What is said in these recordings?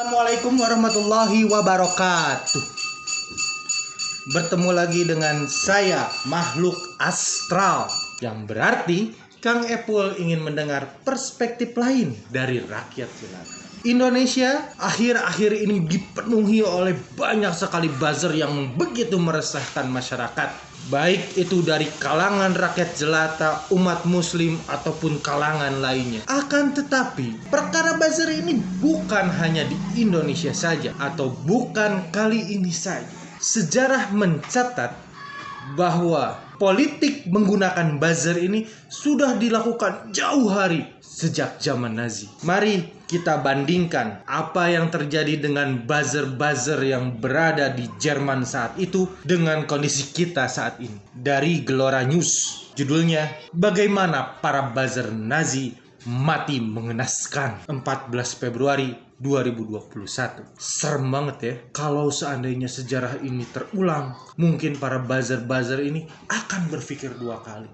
Assalamualaikum warahmatullahi wabarakatuh. Bertemu lagi dengan saya, makhluk astral, yang berarti Kang Epul ingin mendengar perspektif lain dari rakyat jelata. Indonesia akhir-akhir ini dipenuhi oleh banyak sekali buzzer yang begitu meresahkan masyarakat, baik itu dari kalangan rakyat jelata, umat muslim, ataupun kalangan lainnya. Akan tetapi, perkara buzzer ini bukan hanya di Indonesia saja, atau bukan kali ini saja. Sejarah mencatat bahwa politik menggunakan buzzer ini sudah dilakukan jauh hari sejak zaman Nazi. Mari kita bandingkan apa yang terjadi dengan buzzer-buzzer yang berada di Jerman saat itu dengan kondisi kita saat ini. Dari Gelora News, judulnya Bagaimana Para Buzzer Nazi Mati Mengenaskan, 14 Februari 2021. Serem banget ya. Kalau seandainya sejarah ini terulang, mungkin para buzzer-buzzer ini akan berpikir dua kali.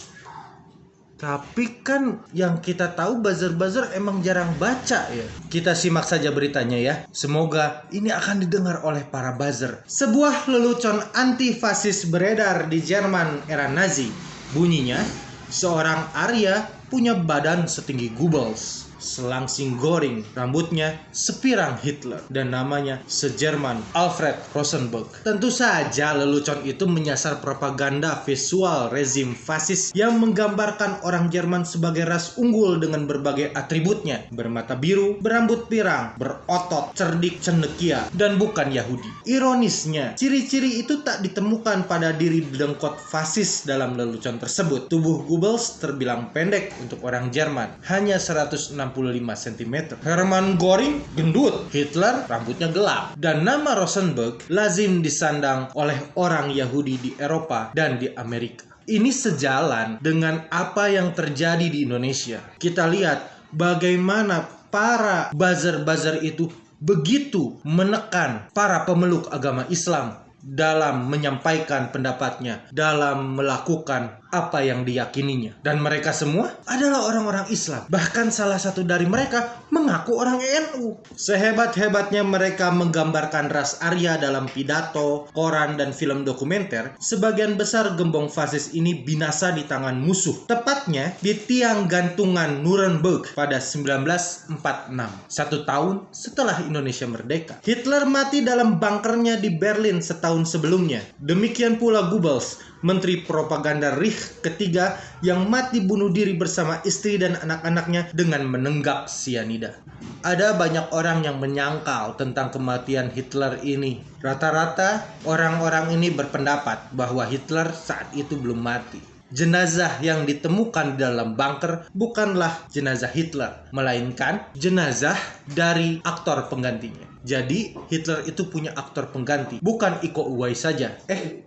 Tapi kan yang kita tahu buzzer-buzzer emang jarang baca ya. Kita simak saja beritanya ya. Semoga ini akan didengar oleh para buzzer. Sebuah lelucon anti-fasis beredar di Jerman era Nazi. Bunyinya, seorang Arya punya badan setinggi Goebbels, selangsing Göring, rambutnya sepirang Hitler, dan namanya sejerman Alfred Rosenberg. Tentu saja lelucon itu menyasar propaganda visual rezim fasis yang menggambarkan orang Jerman sebagai ras unggul dengan berbagai atributnya, bermata biru, berambut pirang, berotot, cerdik, cendekia, dan bukan Yahudi. Ironisnya, ciri-ciri itu tak ditemukan pada diri dengkot fasis dalam lelucon tersebut. Tubuh Goebbels terbilang pendek untuk orang Jerman, hanya 165 cm. Hermann Göring gendut, Hitler rambutnya gelap, dan nama Rosenberg lazim disandang oleh orang Yahudi di Eropa dan di Amerika. Ini sejalan dengan apa yang terjadi di Indonesia. Kita lihat bagaimana para buzzer-buzzer itu begitu menekan para pemeluk agama Islam dalam menyampaikan pendapatnya, dalam melakukan apa yang diyakininya. Dan mereka semua adalah orang-orang Islam. Bahkan salah satu dari mereka mengaku orang NU. Sehebat-hebatnya mereka menggambarkan ras Arya dalam pidato, koran, dan film dokumenter, sebagian besar gembong fasis ini binasa di tangan musuh. Tepatnya di tiang gantungan Nuremberg pada 1946, 1 tahun setelah Indonesia merdeka. Hitler mati dalam bunkernya di Berlin setahun sebelumnya. Demikian pula Goebbels, Menteri Propaganda Reich ketiga, yang mati bunuh diri bersama istri dan anak-anaknya dengan menenggak sianida. Ada banyak orang yang menyangkal tentang kematian Hitler ini. Rata-rata orang-orang ini berpendapat bahwa Hitler saat itu belum mati. Jenazah yang ditemukan di dalam bunker bukanlah jenazah Hitler, melainkan jenazah dari aktor penggantinya. Jadi Hitler itu punya aktor pengganti, bukan Iko Uwais saja.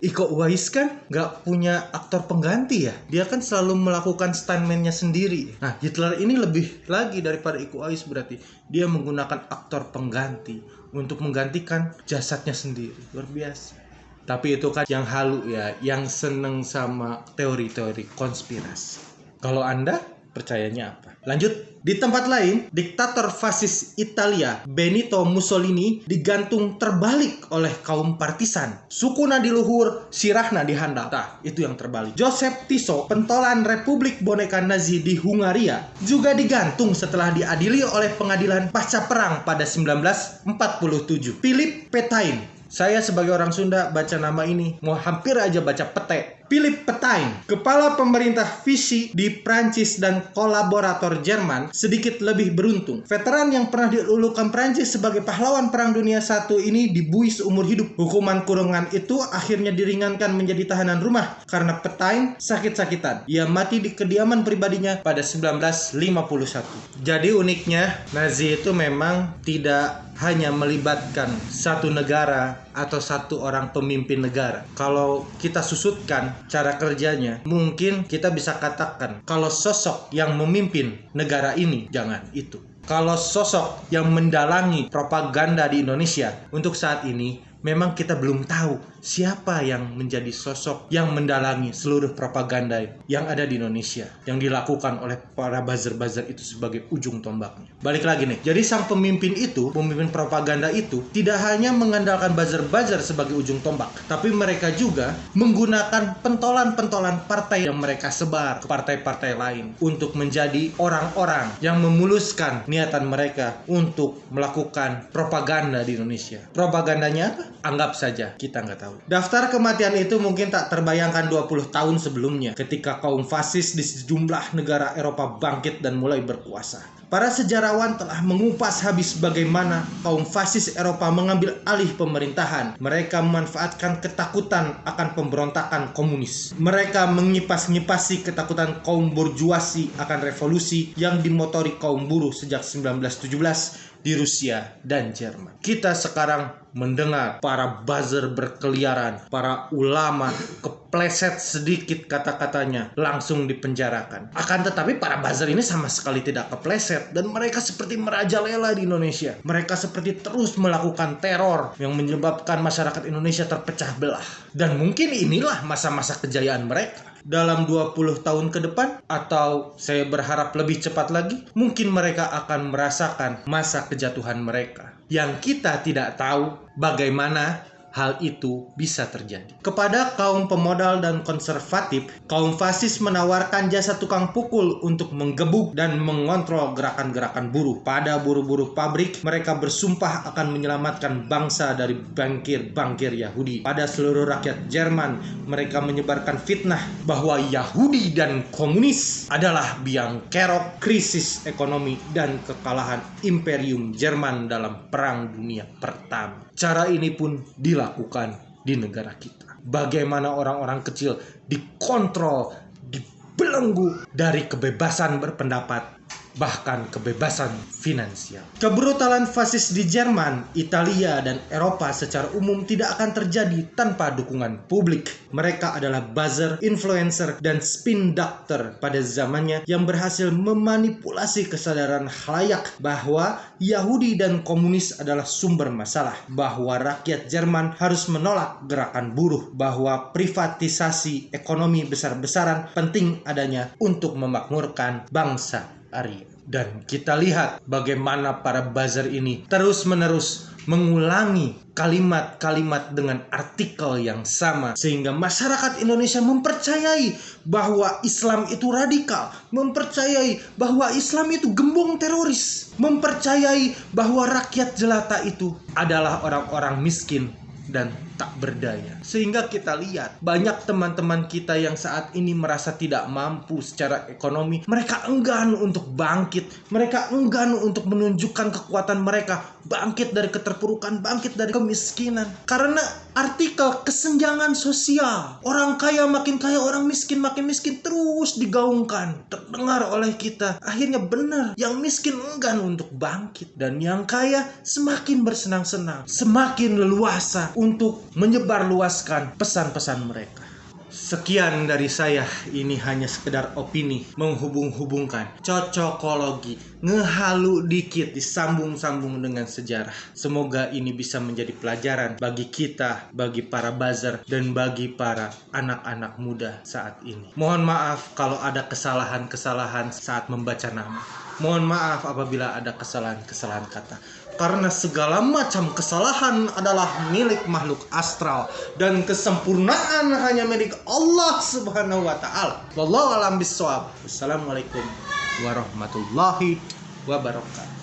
Iko Uwais kan nggak punya aktor pengganti ya? Dia kan selalu melakukan stuntman-nya sendiri. Nah, Hitler ini lebih lagi daripada Iko Uwais, berarti dia menggunakan aktor pengganti untuk menggantikan jasadnya sendiri. Luar biasa. Tapi itu kan yang halu ya, yang seneng sama teori-teori konspirasi. Kalau Anda percayanya apa? Lanjut, di tempat lain, diktator fasis Italia Benito Mussolini digantung terbalik oleh kaum partisan. Sukuna di luhur, sirahna di handap. Nah, itu yang terbalik. Joseph Tiso, pentolan Republik Boneka Nazi di Hungaria, juga digantung setelah diadili oleh pengadilan pasca perang pada 1947. Philip Petain. Saya sebagai orang Sunda baca nama ini mau hampir aja baca pete. Philip Petain, kepala pemerintah Vichy di Prancis dan kolaborator Jerman, sedikit lebih beruntung. Veteran yang pernah dilulukan Prancis sebagai pahlawan Perang Dunia I ini dibuih seumur hidup. Hukuman kurungan itu akhirnya diringankan menjadi tahanan rumah karena Petain sakit-sakitan. Ia mati di kediaman pribadinya pada 1951. Jadi uniknya, Nazi itu memang tidak hanya melibatkan satu negara atau satu orang pemimpin negara. Kalau kita susutkan cara kerjanya, mungkin kita bisa katakan kalau sosok yang memimpin negara ini, jangan itu. Kalau sosok yang mendalangi propaganda di Indonesia untuk saat ini, memang kita belum tahu siapa yang menjadi sosok yang mendalangi seluruh propaganda yang ada di Indonesia, yang dilakukan oleh para buzzer-buzzer itu sebagai ujung tombaknya. Balik lagi nih, jadi sang pemimpin propaganda itu tidak hanya mengandalkan buzzer-buzzer sebagai ujung tombak, tapi mereka juga menggunakan pentolan-pentolan partai yang mereka sebar ke partai-partai lain untuk menjadi orang-orang yang memuluskan niatan mereka untuk melakukan propaganda di Indonesia. Propagandanya apa? Anggap saja kita nggak tahu. Daftar kematian itu mungkin tak terbayangkan 20 tahun sebelumnya ketika kaum fasis di sejumlah negara Eropa bangkit dan mulai berkuasa. Para sejarawan telah mengupas habis bagaimana kaum fasis Eropa mengambil alih pemerintahan. Mereka memanfaatkan ketakutan akan pemberontakan komunis. Mereka mengipas-ngipasi ketakutan kaum borjuasi akan revolusi yang dimotori kaum buruh sejak 1917 di Rusia dan Jerman. Kita sekarang mendengar para buzzer berkeliaran, para ulama kepleset sedikit kata-katanya langsung dipenjarakan. Akan tetapi para buzzer ini sama sekali tidak kepleset dan mereka seperti merajalela di Indonesia. Mereka seperti terus melakukan teror yang menyebabkan masyarakat Indonesia terpecah belah. Dan mungkin inilah masa-masa kejayaan mereka. Dalam 20 tahun ke depan, atau saya berharap lebih cepat lagi, mungkin mereka akan merasakan masa kejatuhan mereka. Yang kita tidak tahu bagaimana hal itu bisa terjadi. Kepada kaum pemodal dan konservatif, kaum fasis menawarkan jasa tukang pukul untuk menggebuk dan mengontrol gerakan-gerakan buruh. Pada buruh-buruh pabrik, mereka bersumpah akan menyelamatkan bangsa dari bangkir-bangkir Yahudi. Pada seluruh rakyat Jerman, mereka menyebarkan fitnah bahwa Yahudi dan komunis adalah biang kerok krisis ekonomi dan kekalahan Imperium Jerman dalam Perang Dunia Pertama. Cara ini pun dilakukan di negara kita. Bagaimana orang-orang kecil dikontrol, dibelenggu dari kebebasan berpendapat, bahkan kebebasan finansial. Kebrutalan fasis di Jerman, Italia, dan Eropa secara umum tidak akan terjadi tanpa dukungan publik. Mereka adalah buzzer, influencer, dan spin doctor pada zamannya yang berhasil memanipulasi kesadaran khalayak bahwa Yahudi dan komunis adalah sumber masalah, bahwa rakyat Jerman harus menolak gerakan buruh, bahwa privatisasi ekonomi besar-besaran penting adanya untuk memakmurkan bangsa Arya. Dan kita lihat bagaimana para buzzer ini terus-menerus mengulangi kalimat-kalimat dengan artikel yang sama sehingga masyarakat Indonesia mempercayai bahwa Islam itu radikal, mempercayai bahwa Islam itu gembong teroris, mempercayai bahwa rakyat jelata itu adalah orang-orang miskin dan tak berdaya. Sehingga kita lihat banyak teman-teman kita yang saat ini merasa tidak mampu secara ekonomi. Mereka enggan untuk bangkit. Mereka enggan untuk menunjukkan kekuatan mereka. Bangkit dari keterpurukan, bangkit dari kemiskinan. Karena artikel kesenjangan sosial. Orang kaya makin kaya, orang miskin makin miskin terus digaungkan. Terdengar oleh kita. Akhirnya benar, yang miskin enggan untuk bangkit. Dan yang kaya semakin bersenang-senang. Semakin leluasa untuk menyebarluaskan pesan-pesan mereka. Sekian dari saya, ini hanya sekedar opini, menghubung-hubungkan, cocokologi, ngehalu dikit, disambung-sambung dengan sejarah. Semoga ini bisa menjadi pelajaran bagi kita, bagi para buzzer, dan bagi para anak-anak muda saat ini. Mohon maaf kalau ada kesalahan-kesalahan saat membaca nama. Mohon maaf apabila ada kesalahan-kesalahan kata. Karena segala macam kesalahan adalah milik makhluk astral dan kesempurnaan hanya milik Allah Subhanahu wa taala. Wallahu a'lam bishawab. Wassalamualaikum warahmatullahi wabarakatuh.